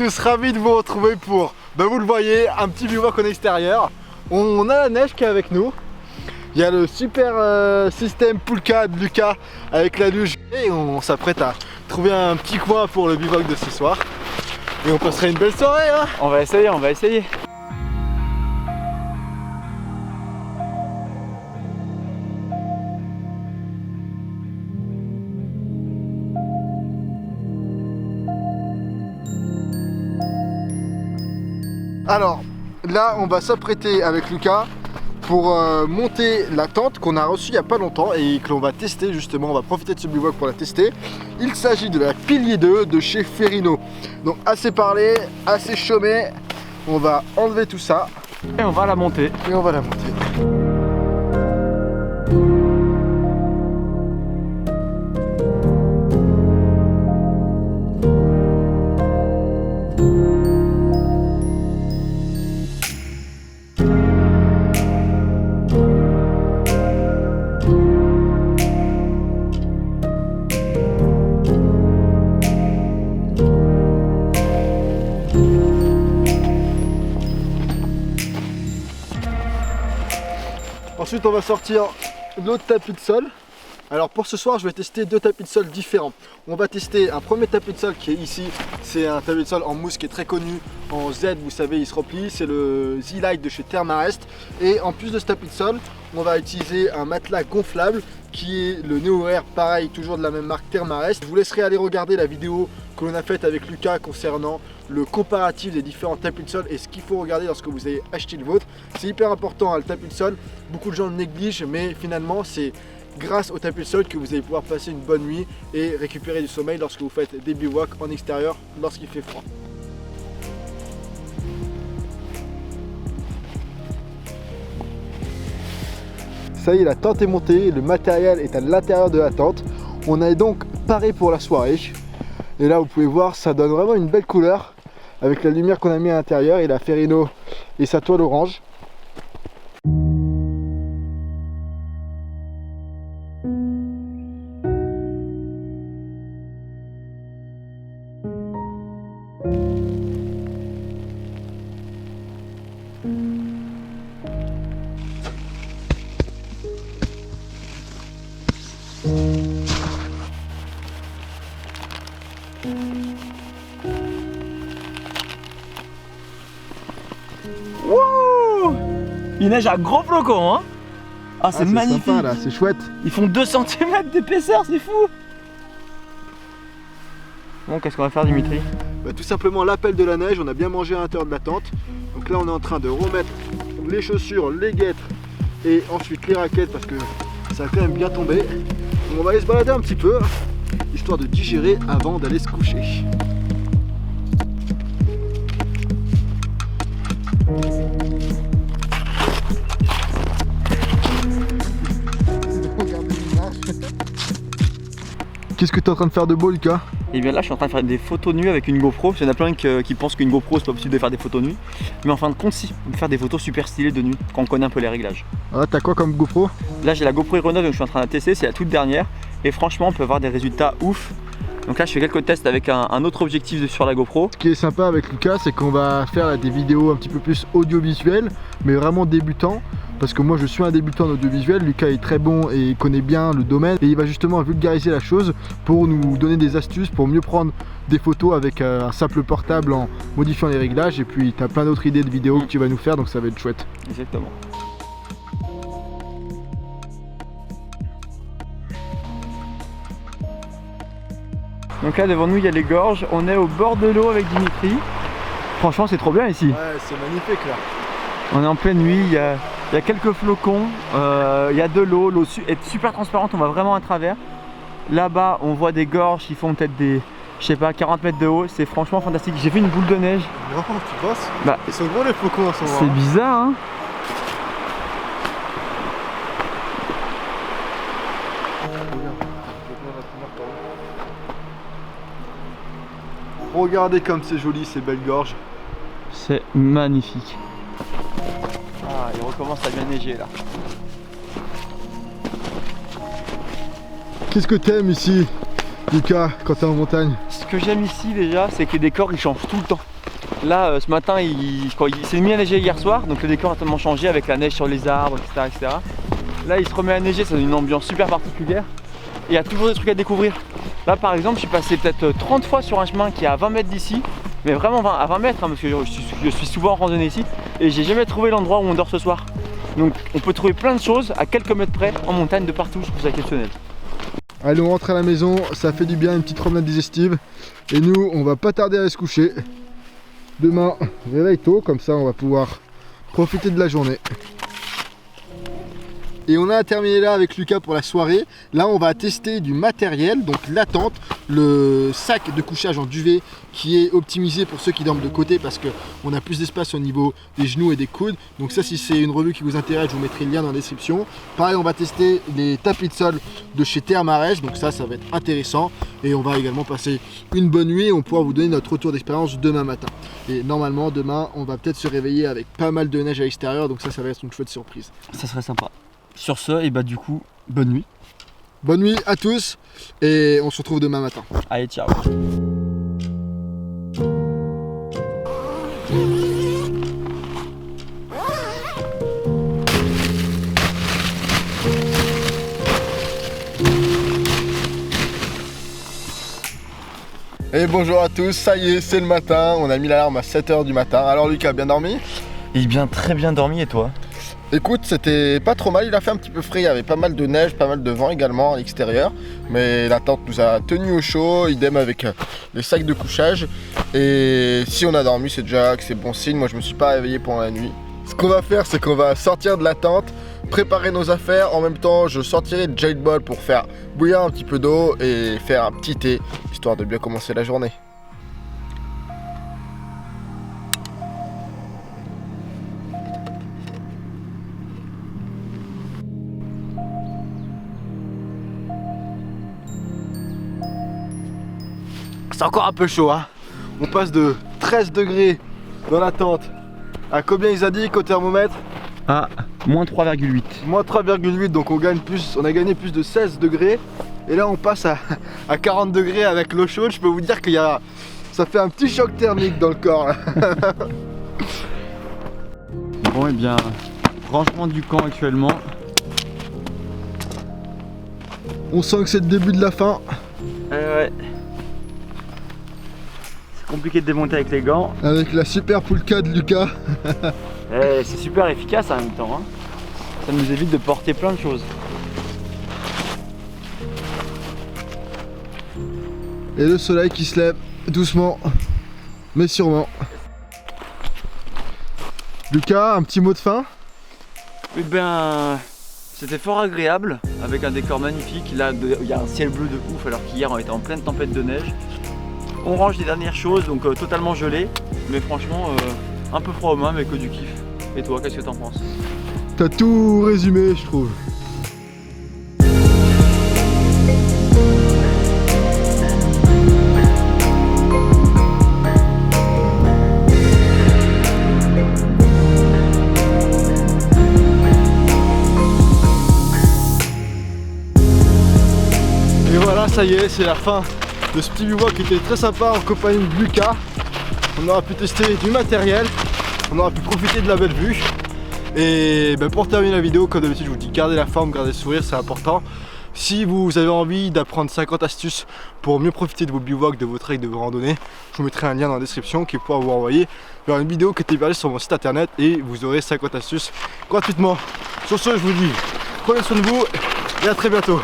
tous ravis de vous retrouver pour, vous le voyez, un petit bivouac en extérieur. On a la neige qui est avec nous. Il y a le super système Poulka de Lucas avec la luge. Et on s'apprête à trouver un petit coin pour le bivouac de ce soir. Et on passera une belle soirée hein. On va essayer. Alors, là on va s'apprêter avec Lucas pour monter la tente qu'on a reçue il n'y a pas longtemps et que l'on va tester justement, on va profiter de ce bivouac pour la tester. Il s'agit de la Pilier 2 de chez Ferrino. Donc assez parlé, assez chômé, on va enlever tout ça. Et on va la monter. Ensuite on va sortir l'autre tapis de sol. Alors pour ce soir je vais tester deux tapis de sol différents. On va tester un premier tapis de sol qui est ici. C'est un tapis de sol en mousse qui est très connu. En Z vous savez il se replie. C'est le Z-Lite de chez Thermarest. Et en plus de ce tapis de sol on va utiliser un matelas gonflable qui est le Neo Air, pareil toujours de la même marque Thermarest. Je vous laisserai aller regarder la vidéo que l'on a faite avec Lucas concernant le comparatif des différents tapis de sol et ce qu'il faut regarder lorsque vous avez acheté le vôtre. C'est hyper important hein, le tapis de sol, beaucoup de gens le négligent mais finalement c'est grâce au tapis de sol que vous allez pouvoir passer une bonne nuit et récupérer du sommeil lorsque vous faites des bivouacs en extérieur lorsqu'il fait froid. Ça y est, la tente est montée, le matériel est à l'intérieur de la tente. On est donc paré pour la soirée. Et là vous pouvez voir, ça donne vraiment une belle couleur avec la lumière qu'on a mis à l'intérieur et la Ferrino et sa toile orange. Wouh! Il neige à gros flocons hein. Ah c'est magnifique sympa, là, c'est chouette. Ils font 2 cm d'épaisseur, c'est fou. Bon, qu'est-ce qu'on va faire Dimitri? Tout simplement l'appel de la neige, on a bien mangé à l'intérieur de la tente. Donc là on est en train de remettre les chaussures, les guêtres et ensuite les raquettes parce que ça a quand même bien tombé. Donc on va aller se balader un petit peu, histoire de digérer avant d'aller se coucher. Qu'est-ce que tu es en train de faire de beau Lucas? Et bien là je suis en train de faire des photos nues avec une GoPro. Il y en a plein qui pensent qu'une GoPro c'est pas possible de faire des photos nues. Mais en fin de compte si, on peut faire des photos super stylées de nuit quand on connaît un peu les réglages. Ah t'as quoi comme GoPro? Là j'ai la GoPro Hero 9 que je suis en train de tester, c'est la toute dernière. Et franchement on peut avoir des résultats ouf. Donc là je fais quelques tests avec un autre objectif sur la GoPro. Ce qui est sympa avec Lucas c'est qu'on va faire des vidéos un petit peu plus audiovisuelles mais vraiment débutants. Parce que moi je suis un débutant en audiovisuel, Lucas est très bon et connaît bien le domaine et il va justement vulgariser la chose pour nous donner des astuces pour mieux prendre des photos avec un simple portable en modifiant les réglages et puis tu as plein d'autres idées de vidéos que tu vas nous faire donc ça va être chouette. Exactement. Donc là devant nous il y a les gorges, on est au bord de l'eau avec Dimitri. Franchement c'est trop bien ici. Ouais c'est magnifique là. On est en pleine nuit, il y a quelques flocons, il y a de l'eau, l'eau est super transparente, on va vraiment à travers. Là-bas on voit des gorges qui font peut-être des, je sais pas, 40 mètres de haut, c'est franchement fantastique. J'ai vu une boule de neige. Non, tu penses? Ils sont gros les flocons en ce moment. C'est bizarre hein. Regardez comme c'est joli ces belles gorges. C'est magnifique. Ah, il recommence à bien neiger là. Qu'est-ce que t'aimes ici, Lucas, quand t'es en montagne? Ce que j'aime ici déjà, c'est que les décors ils changent tout le temps. Là, ce matin, il s'est mis à neiger hier soir, donc le décor a tellement changé avec la neige sur les arbres, etc. Là, il se remet à neiger, ça donne une ambiance super particulière. Et il y a toujours des trucs à découvrir. Là, par exemple, je suis passé peut-être 30 fois sur un chemin qui est à 20 mètres d'ici, mais vraiment à 20 mètres, hein, parce que je suis souvent en randonnée ici, et j'ai jamais trouvé l'endroit où on dort ce soir. Donc, on peut trouver plein de choses à quelques mètres près, en montagne, de partout, je trouve ça exceptionnel. Allez, on rentre à la maison, ça fait du bien, une petite promenade digestive. Et nous, on va pas tarder à aller se coucher. Demain, réveille tôt, comme ça on va pouvoir profiter de la journée. Et on a terminé là avec Lucas pour la soirée. Là on va tester du matériel, donc la tente, le sac de couchage en duvet qui est optimisé pour ceux qui dorment de côté parce qu'on a plus d'espace au niveau des genoux et des coudes. Donc ça, si c'est une revue qui vous intéresse, je vous mettrai le lien dans la description. Pareil, on va tester les tapis de sol de chez Thermarèche, donc ça va être intéressant. Et on va également passer une bonne nuit et on pourra vous donner notre retour d'expérience demain matin. Et normalement demain on va peut-être se réveiller avec pas mal de neige à l'extérieur, donc ça va être une chouette surprise. Ça serait sympa. Sur ce, et bah du coup, bonne nuit. Bonne nuit à tous et on se retrouve demain matin. Allez, ciao. Et bonjour à tous, ça y est, c'est le matin, on a mis l'alarme à 7 h du matin. Alors Lucas, bien dormi? Il bien très bien dormi, et toi? Écoute, c'était pas trop mal, il a fait un petit peu frais, il y avait pas mal de neige, pas mal de vent également à l'extérieur. Mais la tente nous a tenu au chaud, idem avec les sacs de couchage. Et si on a dormi, c'est déjà que c'est bon signe, moi je me suis pas réveillé pendant la nuit. Ce qu'on va faire, c'est qu'on va sortir de la tente, préparer nos affaires. En même temps, je sortirai le Jade Ball pour faire bouillir un petit peu d'eau et faire un petit thé, histoire de bien commencer la journée. C'est encore un peu chaud, hein. On passe de 13 degrés dans la tente à combien ils a dit qu'au thermomètre? À moins 3,8. Moins 3,8, donc on a gagné plus de 16 degrés. Et là on passe à 40 degrés avec l'eau chaude. Je peux vous dire ça fait un petit choc thermique dans le corps là. Bon, et bien, rangement du camp actuellement. On sent que c'est le début de la fin. Ouais. Compliqué de démonter avec les gants. Avec la super poulka de Lucas. C'est super efficace en même temps, hein. Ça nous évite de porter plein de choses. Et le soleil qui se lève doucement mais sûrement. Lucas, un petit mot de fin? Eh bien, c'était fort agréable avec un décor magnifique. Là, il y a un ciel bleu de ouf alors qu'hier on était en pleine tempête de neige. On range les dernières choses, donc totalement gelé, mais franchement un peu froid aux mains mais que du kiff. Et toi, qu'est-ce que t'en penses? T'as tout résumé, je trouve. Et voilà, ça y est, c'est la fin de ce petit bivouac qui était très sympa en compagnie de Lucas. On aura pu tester du matériel, on aura pu profiter de la belle vue. Et pour terminer la vidéo, comme d'habitude, je vous dis gardez la forme, gardez le sourire, c'est important. Si vous avez envie d'apprendre 50 astuces pour mieux profiter de vos bivouacs, de vos treks, de vos randonnées, je vous mettrai un lien dans la description qui pourra vous renvoyer vers une vidéo qui est hébergée sur mon site internet et vous aurez 50 astuces gratuitement. Sur ce, je vous dis, prenez soin de vous et à très bientôt.